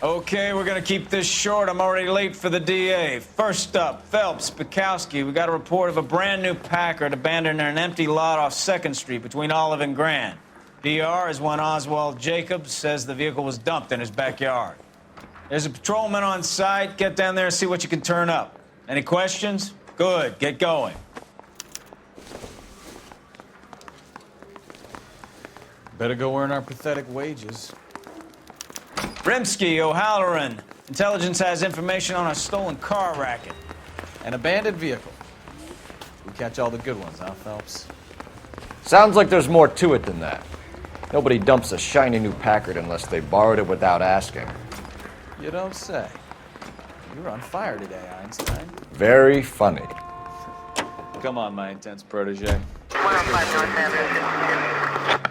Okay, we're gonna keep this short. I'm already late for the DA. First up, Phelps, Bukowski. We got a report of a brand new Packard abandoned in an empty lot off 2nd Street between Olive and Grand. PR is one Oswald Jacobs says the vehicle was dumped in his backyard. There's a patrolman on site. Get down there and see what you can turn up. Any questions? Good, get going. Better go earn our pathetic wages. Rimsky, O'Halloran. Intelligence has information on a stolen car racket. An abandoned vehicle. We catch all the good ones, huh, Phelps? Sounds like there's more to it than that. Nobody dumps a shiny new Packard unless they borrowed it without asking. You don't say. You're on fire today, Einstein. Very funny. Come on, my intense protege. 105 North Avenue.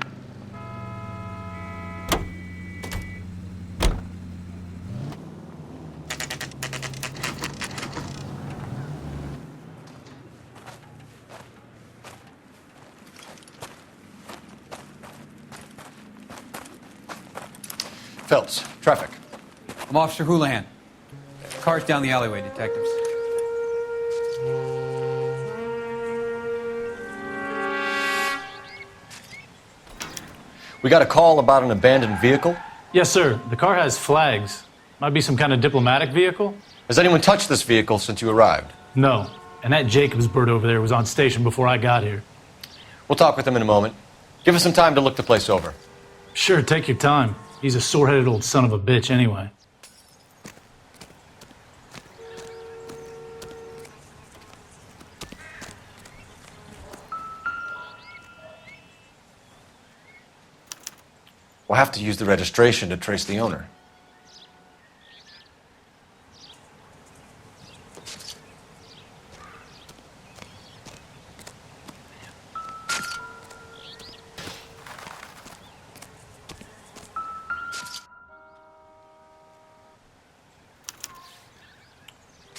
Phelps, traffic. I'm Officer Houlihan. Car's down the alleyway, detectives. We got a call about an abandoned vehicle. Yes, sir. The car has flags. Might be some kind of diplomatic vehicle? Has anyone touched this vehicle since you arrived? No. And that Jacobs bird over there was on station before I got here. We'll talk with him in a moment. Give us some time to look the place over. Sure, take your time. He's a sore-headed old son of a bitch anyway. We'll have to use the registration to trace the owner.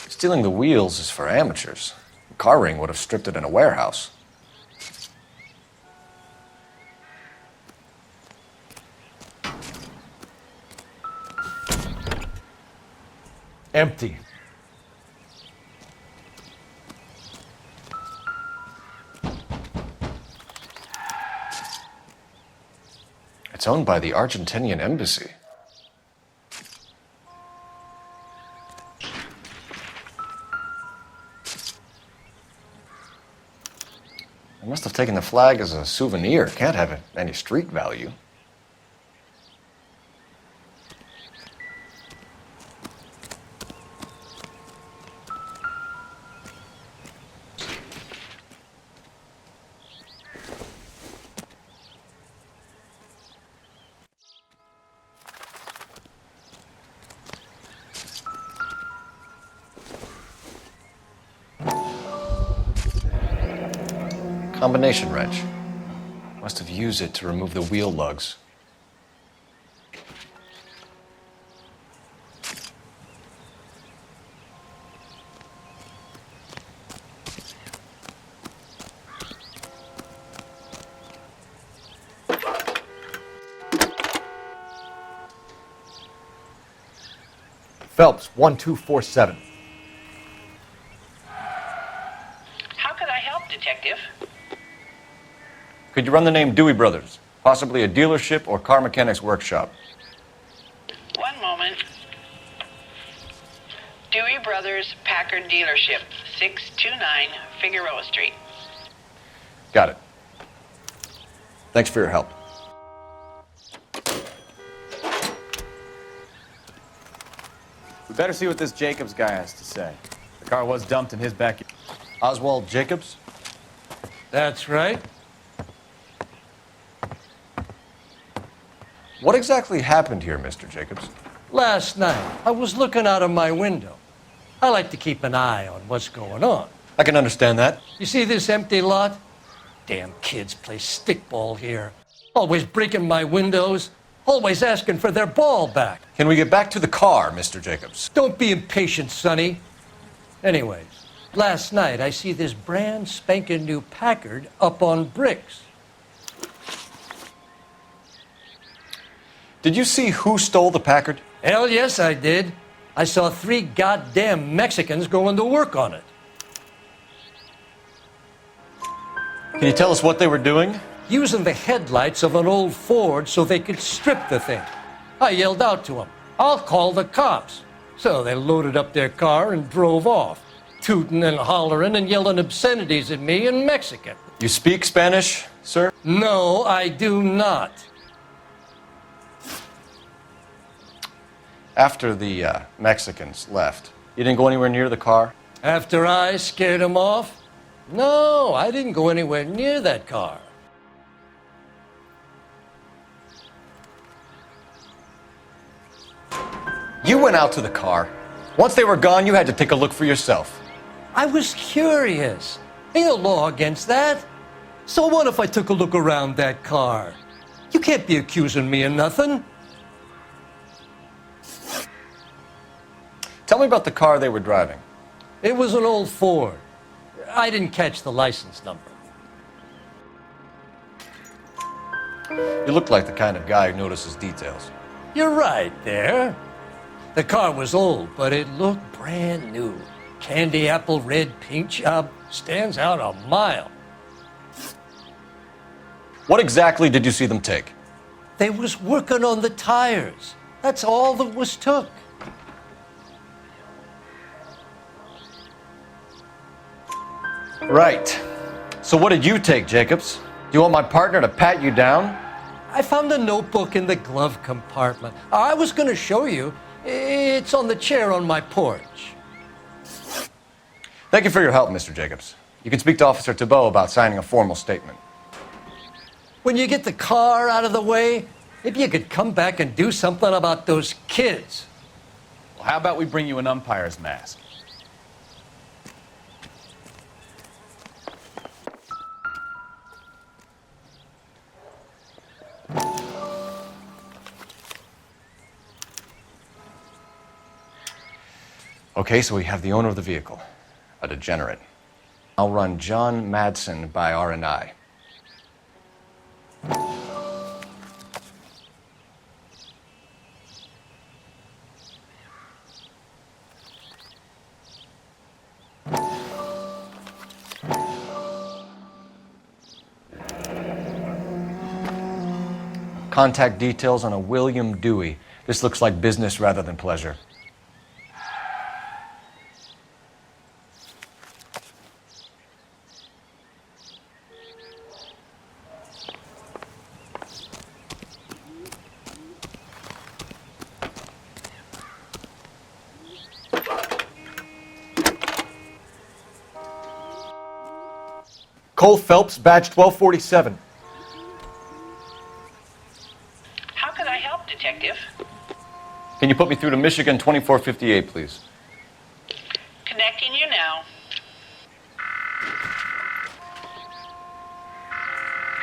Stealing the wheels is for amateurs. The car ring would have stripped it in a warehouse. Empty. It's owned by the Argentinian embassy. They must have taken the flag as a souvenir. Can't have any street value. Combination wrench. Must have used it to remove the wheel lugs. Phelps, 1247. How can I help, Detective? Could you run the name Dewey Brothers? Possibly a dealership or car mechanics workshop. One moment. Dewey Brothers Packard Dealership, 629 Figueroa Street. Got it. Thanks for your help. We better see what this Jacobs guy has to say. The car was dumped in his backyard. Oswald Jacobs? That's right. What exactly happened here, Mr. Jacobs? Last night, I was looking out of my window. I like to keep an eye on what's going on. I can understand that. You see this empty lot? Damn kids play stickball here. Always breaking my windows. Always asking for their ball back. Can we get back to the car, Mr. Jacobs? Don't be impatient, Sonny. Anyways, last night I see this brand spanking new Packard up on bricks. Did you see who stole the Packard? Hell yes, I did. I saw 3 goddamn Mexicans going to work on it. Can you tell us what they were doing? Using the headlights of an old Ford so they could strip the thing. I yelled out to them, "I'll call the cops." So they loaded up their car and drove off, tooting and hollering and yelling obscenities at me in Mexican. You speak Spanish, sir? No, I do not. After the Mexicans left, you didn't go anywhere near the car? After I scared them off? No, I didn't go anywhere near that car. You went out to the car. Once they were gone, you had to take a look for yourself. I was curious. Ain't no law against that. So what if I took a look around that car? You can't be accusing me of nothing. Tell me about the car they were driving. It was an old Ford. I didn't catch the license number. You look like the kind of guy who notices details. You're right there. The car was old, but it looked brand new. Candy apple red paint job stands out a mile. What exactly did you see them take? They was working on the tires. That's all that was took. Right. So what did you take, Jacobs? Do you want my partner to pat you down? I found a notebook in the glove compartment. I was going to show you. It's on the chair on my porch. Thank you for your help, Mr. Jacobs. You can speak to Officer Thibault about signing a formal statement. When you get the car out of the way, if you could come back and do something about those kids. Well, how about we bring you an umpire's mask? Okay, so we have the owner of the vehicle, a degenerate. I'll run John Madsen by R&I. Contact details on a William Dewey. This looks like business rather than pleasure. Cole Phelps, badge 1247. How can I help, Detective? Can you put me through to Michigan 2458, please? Connecting you now.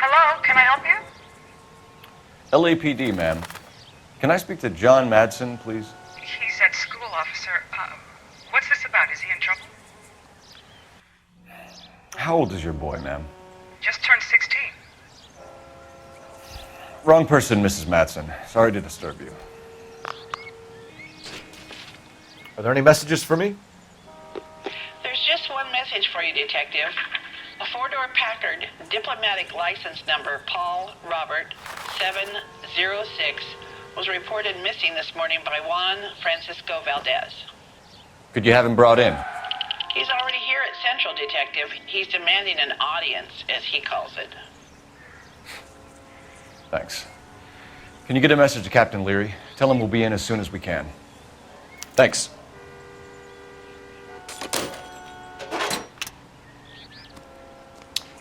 Hello, can I help you? LAPD, ma'am. Can I speak to John Madsen, please? He's at school, officer. What's this about? Is he in trouble? How old is your boy, ma'am? Just turned 16. Wrong person, Mrs. Madsen. Sorry to disturb you. Are there any messages for me? There's just one message for you, Detective. A 4-door Packard, diplomatic license number Paul Robert 706, was reported missing this morning by Juan Francisco Valdez. Could you have him brought in? He's already here at Central, Detective. He's demanding an audience, as he calls it. Thanks. Can you get a message to Captain Leary? Tell him we'll be in as soon as we can. Thanks.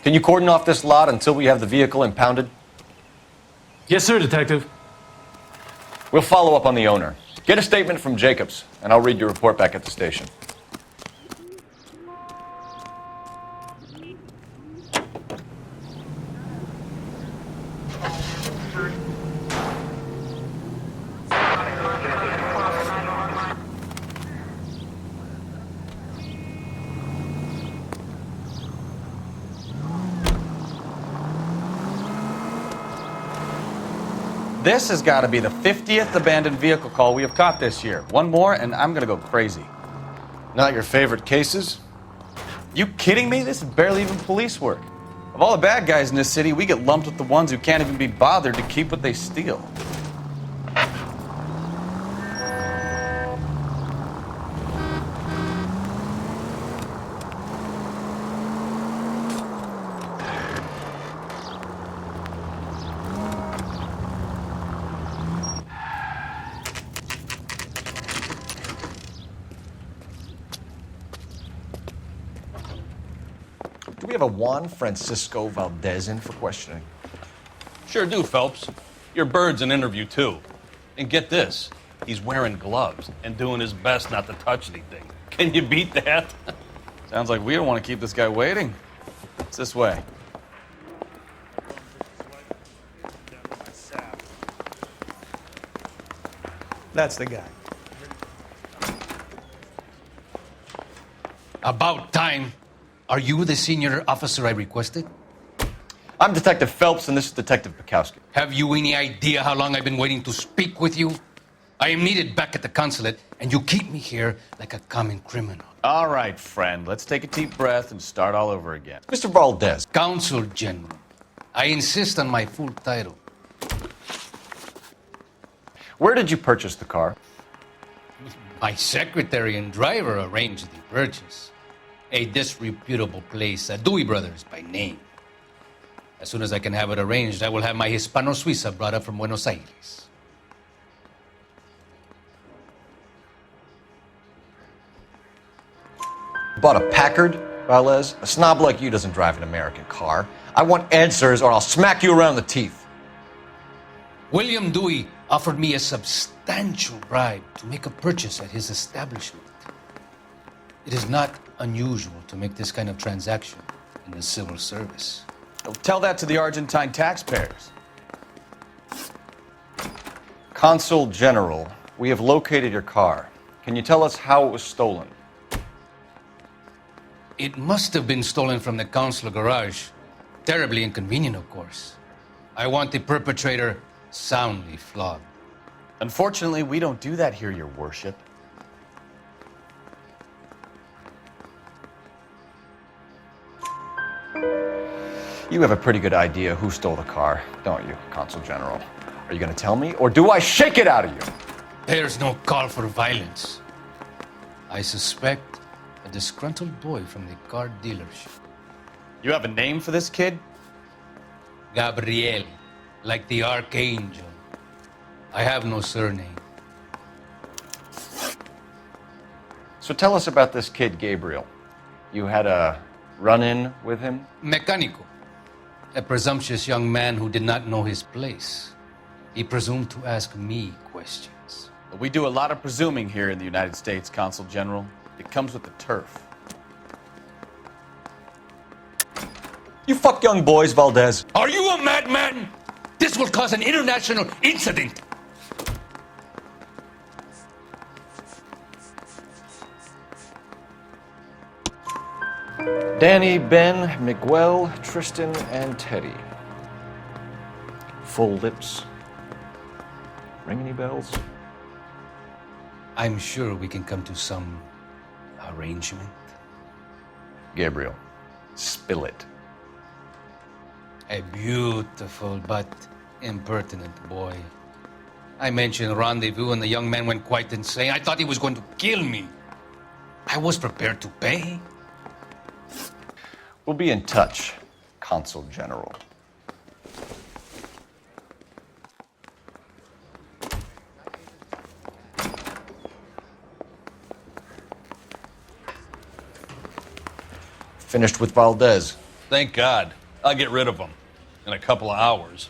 Can you cordon off this lot until we have the vehicle impounded? Yes, sir, Detective. We'll follow up on the owner. Get a statement from Jacobs, and I'll read your report back at the station. This has got to be the 50th abandoned vehicle call we have caught this year. One more, and I'm gonna go crazy. Not your favorite cases? You kidding me? This is barely even police work. Of all the bad guys in this city, we get lumped with the ones who can't even be bothered to keep what they steal. Do we have a Juan Francisco Valdez in for questioning? Sure do, Phelps. Your bird's an interview, too. And get this, he's wearing gloves and doing his best not to touch anything. Can you beat that? Sounds like we don't want to keep this guy waiting. It's this way. That's the guy. About time. Are you the senior officer I requested? I'm Detective Phelps, and this is Detective Bukowski. Have you any idea how long I've been waiting to speak with you? I am needed back at the consulate, and you keep me here like a common criminal. All right, friend, let's take a deep breath and start all over again. Mr. Valdez. Consul General. I insist on my full title. Where did you purchase the car? My secretary and driver arranged the purchase. A disreputable place, Dewey Brothers by name. As soon as I can have it arranged, I will have my Hispano Suiza brought up from Buenos Aires. Bought a Packard, Valdez? A snob like you doesn't drive an American car. I want answers or I'll smack you around the teeth. William Dewey offered me a substantial bribe to make a purchase at his establishment. It is not unusual to make this kind of transaction in the civil service. Tell that to the Argentine taxpayers. Consul General, we have located your car. Can you tell us how it was stolen? It must have been stolen from the consular garage. Terribly inconvenient, of course. I want the perpetrator soundly flogged. Unfortunately, we don't do that here, Your Worship. You have a pretty good idea who stole the car, don't you, Consul General? Are you going to tell me, or do I shake it out of you? There's no call for violence. I suspect a disgruntled boy from the car dealership. You have a name for this kid? Gabriel, like the archangel. I have no surname. So tell us about this kid, Gabriel. You had a run-in with him? Mecánico. A presumptuous young man who did not know his place. He presumed to ask me questions. We do a lot of presuming here in the United States, Consul General. It comes with the turf. You fuck young boys, Valdez. Are you a madman? This will cause an international incident. Danny, Ben, Miguel, Tristan, and Teddy. Full lips. Ring any bells? I'm sure we can come to some arrangement. Gabriel, spill it. A beautiful but impertinent boy. I mentioned rendezvous and the young man went quite insane. I thought he was going to kill me. I was prepared to pay. We'll be in touch, Consul General. Finished with Valdez. Thank God. I'll get rid of him in a couple of hours.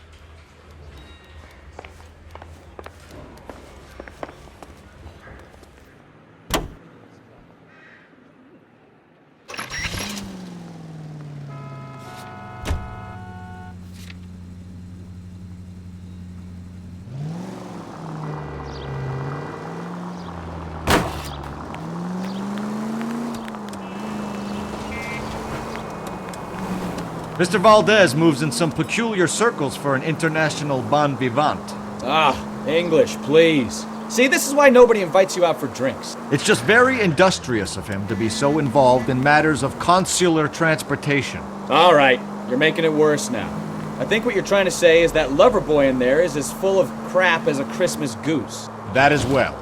Mr. Valdez moves in some peculiar circles for an international bon vivant. English, please. See, this is why nobody invites you out for drinks. It's just very industrious of him to be so involved in matters of consular transportation. All right, you're making it worse now. I think what you're trying to say is that lover boy in there is as full of crap as a Christmas goose. That as well.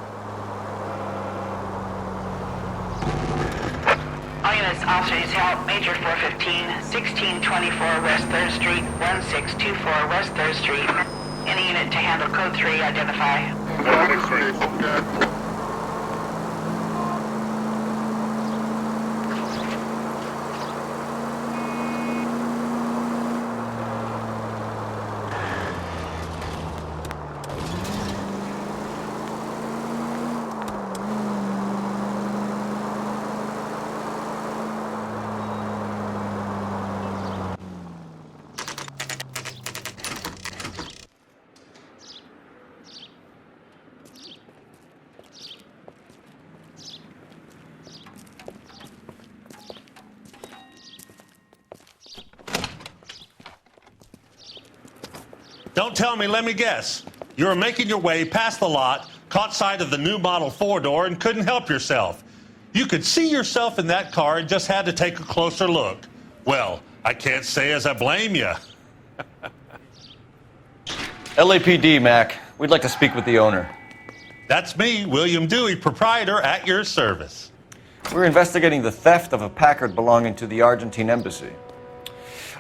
All units, officers help. Major 415, 1624 West 3rd Street, 1624 West 3rd Street. Any unit to handle code 3, identify. Don't tell me, let me guess. You were making your way past the lot, caught sight of the new model four-door, and couldn't help yourself. You could see yourself in that car and just had to take a closer look. Well, I can't say as I blame you. LAPD, Mac. We'd like to speak with the owner. That's me, William Dewey, proprietor, at your service. We're investigating the theft of a Packard belonging to the Argentine embassy.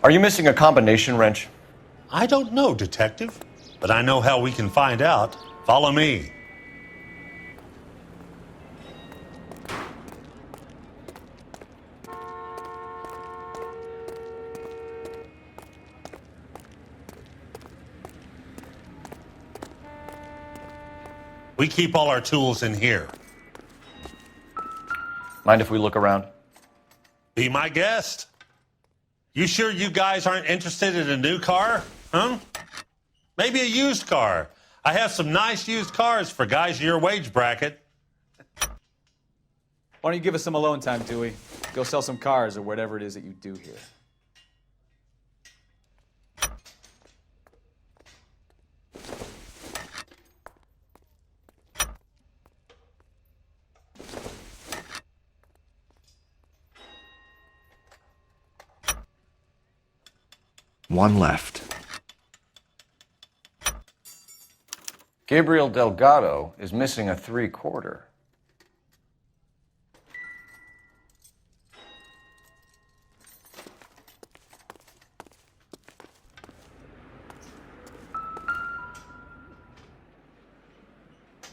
Are you missing a combination wrench? I don't know, Detective, but I know how we can find out. Follow me. We keep all our tools in here. Mind if we look around? Be my guest. You sure you guys aren't interested in a new car? Huh? Maybe a used car. I have some nice used cars for guys in your wage bracket. Why don't you give us some alone time, Dewey? Go sell some cars or whatever it is that you do here. One left. Gabriel Delgado is missing a 3/4.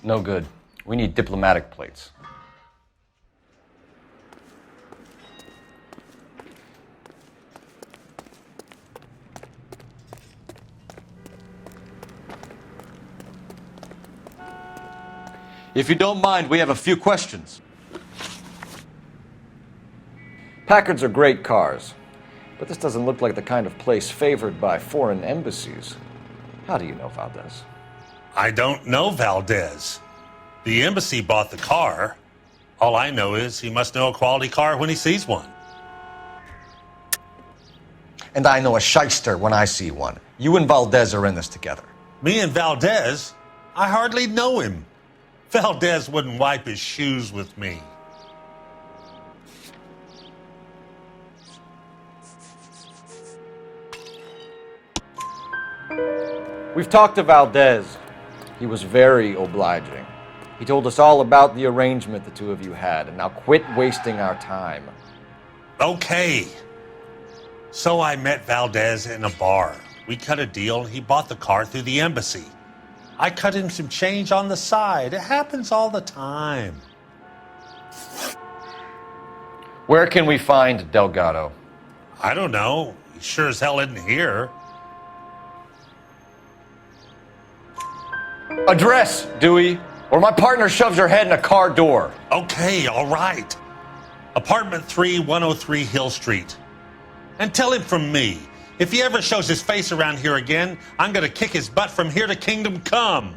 No good. We need diplomatic plates. If you don't mind, we have a few questions. Packards are great cars, but this doesn't look like the kind of place favored by foreign embassies. How do you know Valdez? I don't know Valdez. The embassy bought the car. All I know is he must know a quality car when he sees one. And I know a shyster when I see one. You and Valdez are in this together. Me and Valdez? I hardly know him. Valdez wouldn't wipe his shoes with me. We've talked to Valdez. He was very obliging. He told us all about the arrangement the two of you had, and now quit wasting our time. Okay. So I met Valdez in a bar. We cut a deal, and he bought the car through the embassy. I cut him some change on the side. It happens all the time. Where can we find Delgado? I don't know. He sure as hell isn't here. Address, Dewey, or my partner shoves your head in a car door. Okay, all right. Apartment 3, 103 Hill Street. And tell him from me, if he ever shows his face around here again, I'm going to kick his butt from here to Kingdom Come.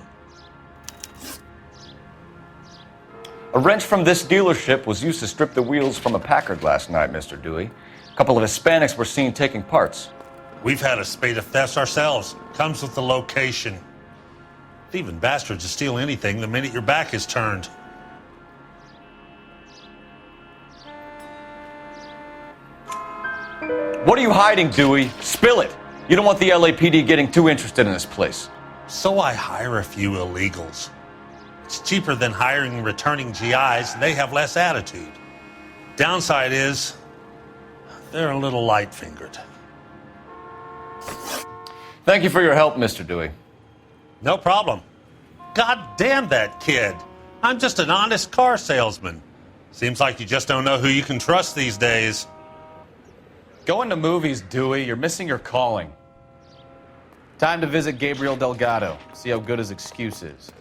A wrench from this dealership was used to strip the wheels from a Packard last night, Mr. Dewey. A couple of Hispanics were seen taking parts. We've had a spate of thefts ourselves. Comes with the location. Thieving bastards to steal anything the minute your back is turned. What are you hiding, Dewey? Spill it. You don't want the LAPD getting too interested in this place. So I hire a few illegals. It's cheaper than hiring returning GIs, and they have less attitude. Downside is, they're a little light-fingered. Thank you for your help, Mr. Dewey. No problem. God damn that kid. I'm just an honest car salesman. Seems like you just don't know who you can trust these days. Going to movies, Dewey. You're missing your calling. Time to visit Gabriel Delgado. See how good his excuse is.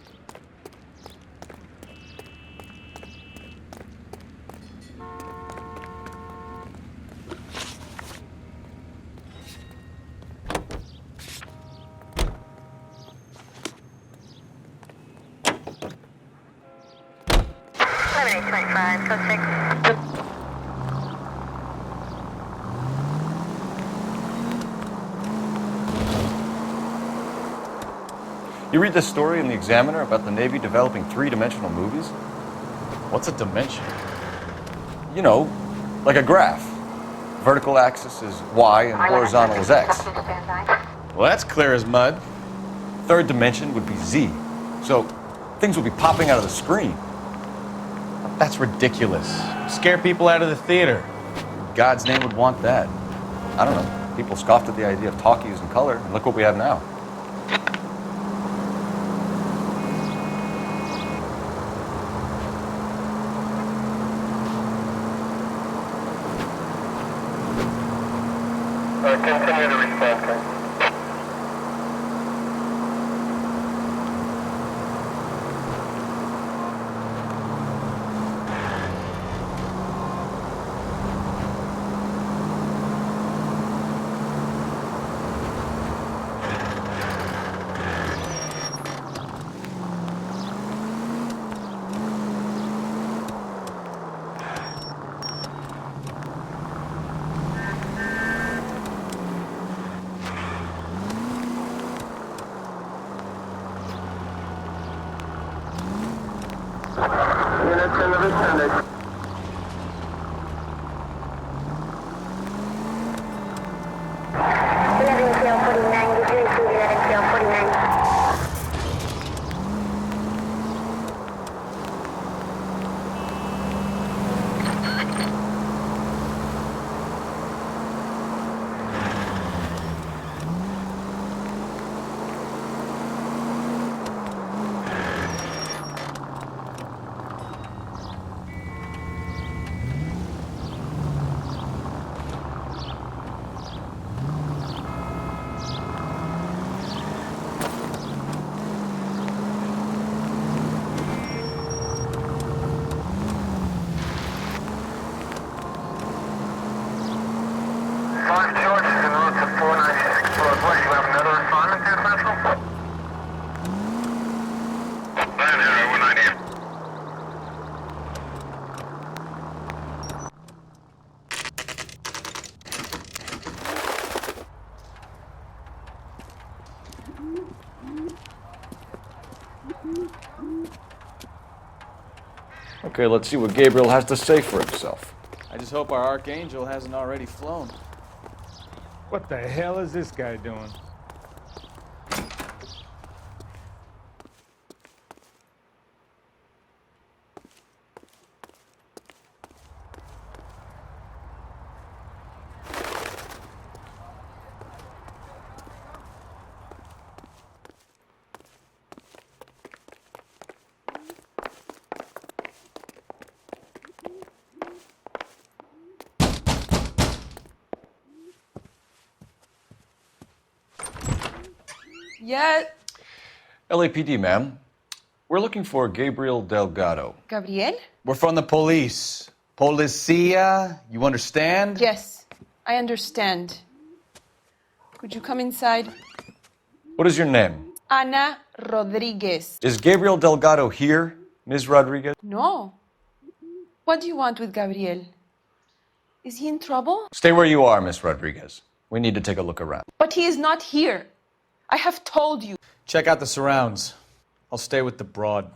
You read this story in the Examiner about the Navy developing three-dimensional movies? What's a dimension? You know, like a graph. Vertical axis is Y and horizontal is X. Well, that's clear as mud. Third dimension would be Z. So things would be popping out of the screen. That's ridiculous. Scare people out of the theater. God's name would want that. I don't know. People scoffed at the idea of talkies in color, and look what we have now. Continue to respond, sir. Units in the vicinity. George is en route to 496 Broadway. You have another assignment there, Central? Land here, 190. Okay, let's see what Gabriel has to say for himself. I just hope our Archangel hasn't already flown. What the hell is this guy doing? Yeah. LAPD, ma'am. We're looking for Gabriel Delgado. Gabriel? We're from the police. Policia, you understand? Yes, I understand. Could you come inside? What is your name? Ana Rodriguez. Is Gabriel Delgado here, Ms. Rodriguez? No. What do you want with Gabriel? Is he in trouble? Stay where you are, Ms. Rodriguez. We need to take a look around. But he is not here. I have told you. Check out the surrounds. I'll stay with the broad.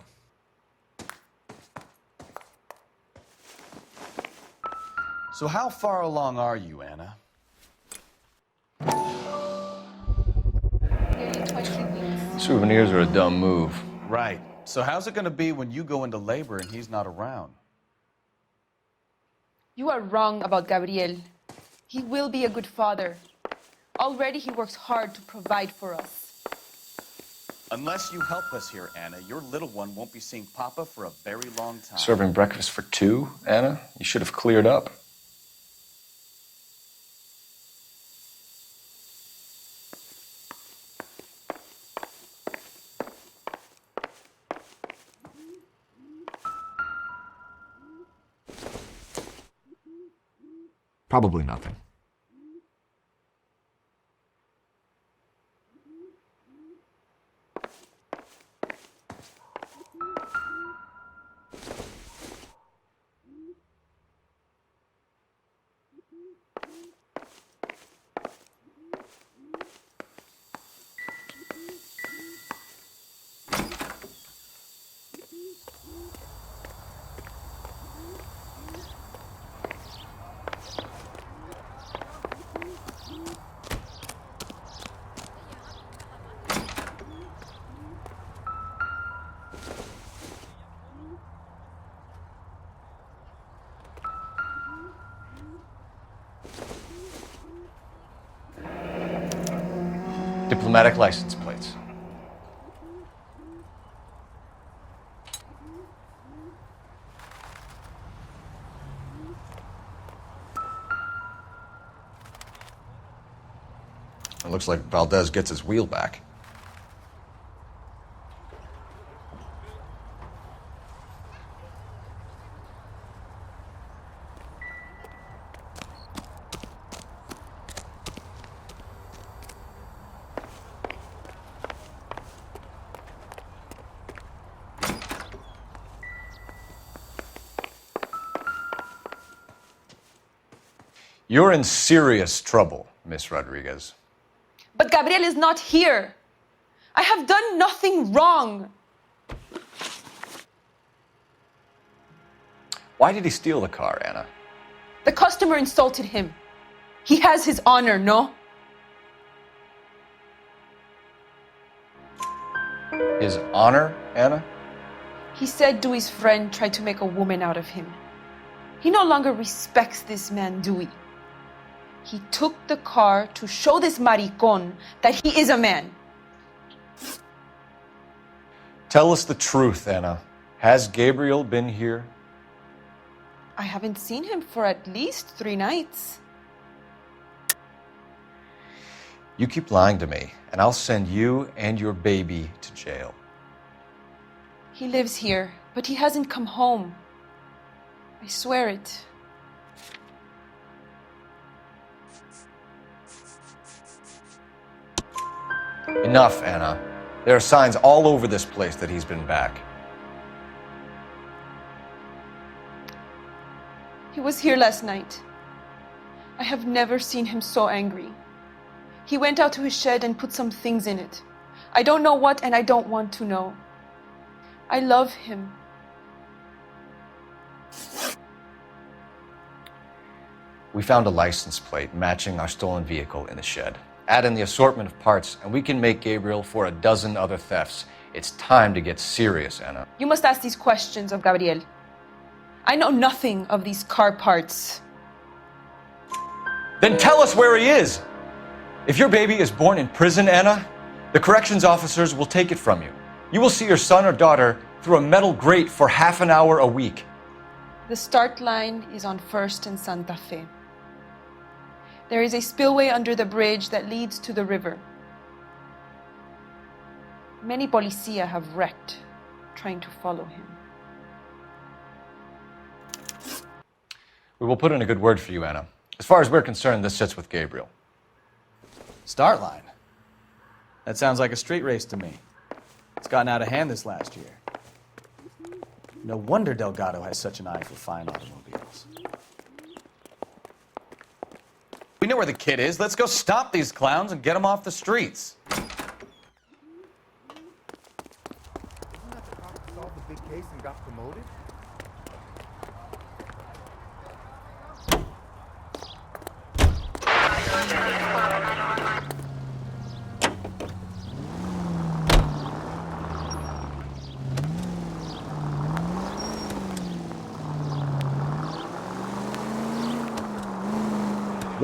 So how far along are you, Anna? Nearly 20 weeks. Souvenirs are a dumb move. Right. So how's it going to be when you go into labor and he's not around? You are wrong about Gabriel. He will be a good father. Already he works hard to provide for us. Unless you help us here, Anna, your little one won't be seeing Papa for a very long time. Serving breakfast for two, Anna? You should have cleared up. Probably nothing. Diplomatic license plates. It looks like Valdez gets his wheel back. You're in serious trouble, Miss Rodriguez. But Gabriel is not here. I have done nothing wrong. Why did he steal the car, Anna? The customer insulted him. He has his honor, no? His honor, Anna? He said Dewey's friend tried to make a woman out of him. He no longer respects this man, Dewey. He took the car to show this maricón that he is a man. Tell us the truth, Anna. Has Gabriel been here? I haven't seen him for at least 3 nights. You keep lying to me, and I'll send you and your baby to jail. He lives here, but he hasn't come home. I swear it. Enough, Anna. There are signs all over this place that he's been back. He was here last night. I have never seen him so angry. He went out to his shed and put some things in it. I don't know what, and I don't want to know. I love him. We found a license plate matching our stolen vehicle in the shed. Add in the assortment of parts, and we can make Gabriel for a dozen other thefts. It's time to get serious, Anna. You must ask these questions of Gabriel. I know nothing of these car parts. Then tell us where he is! If your baby is born in prison, Anna, the corrections officers will take it from you. You will see your son or daughter through a metal grate for half an hour a week. The start line is on 1st and Santa Fe. There is a spillway under the bridge that leads to the river. Many policia have wrecked trying to follow him. We will put in a good word for you, Anna. As far as we're concerned, this sits with Gabriel. Start line. That sounds like a street race to me. It's gotten out of hand this last year. No wonder Delgado has such an eye for fine automobiles. We know where the kid is. Let's go stop these clowns and get them off the streets.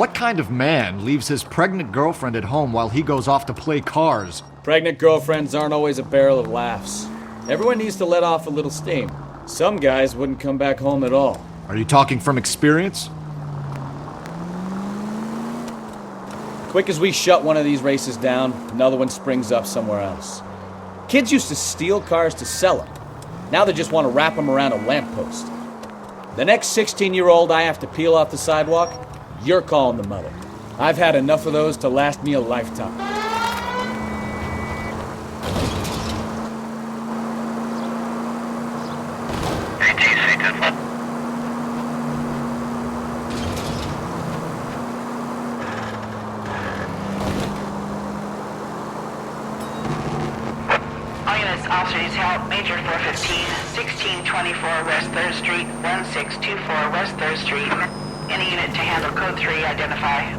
What kind of man leaves his pregnant girlfriend at home while he goes off to play cars? Pregnant girlfriends aren't always a barrel of laughs. Everyone needs to let off a little steam. Some guys wouldn't come back home at all. Are you talking from experience? Quick as we shut one of these races down, another one springs up somewhere else. Kids used to steal cars to sell them. Now they just want to wrap them around a lamppost. The next 16-year-old I have to peel off the sidewalk, you're calling the mother. I've had enough of those to last me a lifetime. Officers help Major 415, 1624 West 3rd Street, 1624 West 3rd Street. Any unit to handle code 3, identify.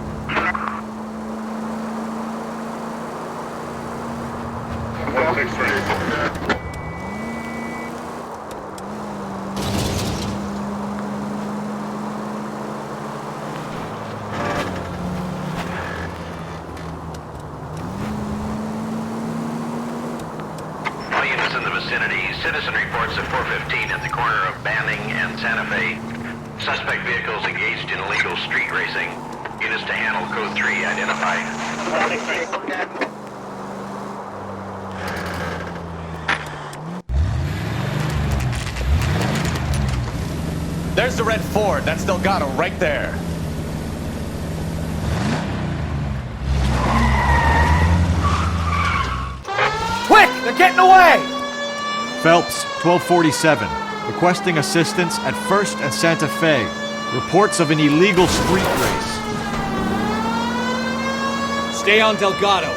Citizen reports at 415 at the corner of Banning and Santa Fe. Suspect vehicles engaged in illegal street racing. Units to handle code 3 identify. There's the red Ford. That's Delgado right there. Quick! They're getting away! Phelps, 1247. Requesting assistance at 1st and Santa Fe. Reports of an illegal street race. Stay on Delgado.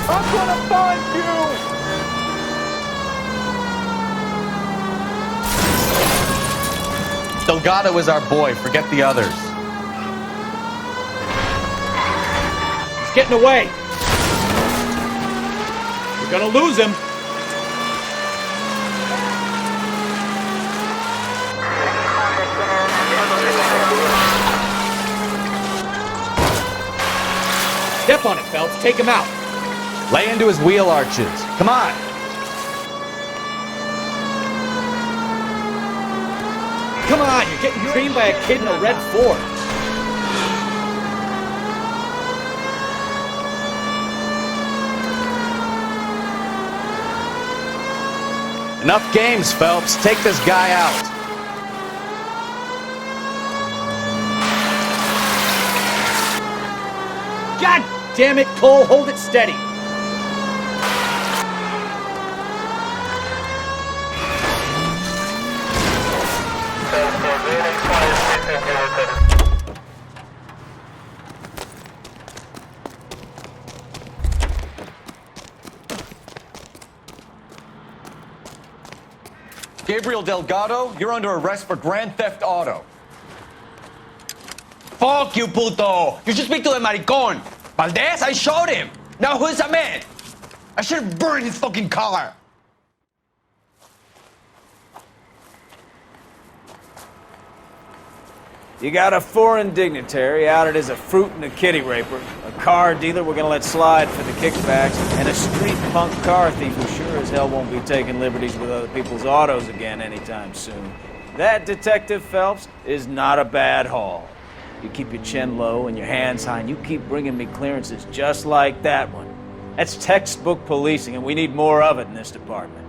I'm gonna find you! Delgado is our boy. Forget the others. He's getting away. We're gonna lose him. Step on it, Phelps. Take him out. Lay into his wheel arches. Come on. Come on, you're getting creamed by a kid in a red Ford. Enough games, Phelps. Take this guy out. God damn it, Cole. Hold it steady. Gabriel Delgado, you're under arrest for grand theft auto. Fuck you, puto! You should speak to the maricon. Valdez, I showed him. Now who's a man? I should have burned his fucking car. You got a foreign dignitary outed as a fruit and a kitty raper, a car dealer we're gonna let slide for the kickbacks, and a street punk car thief who sure as hell won't be taking liberties with other people's autos again anytime soon. That, Detective Phelps, is not a bad haul. You keep your chin low and your hands high, and you keep bringing me clearances just like that one. That's textbook policing, and we need more of it in this department.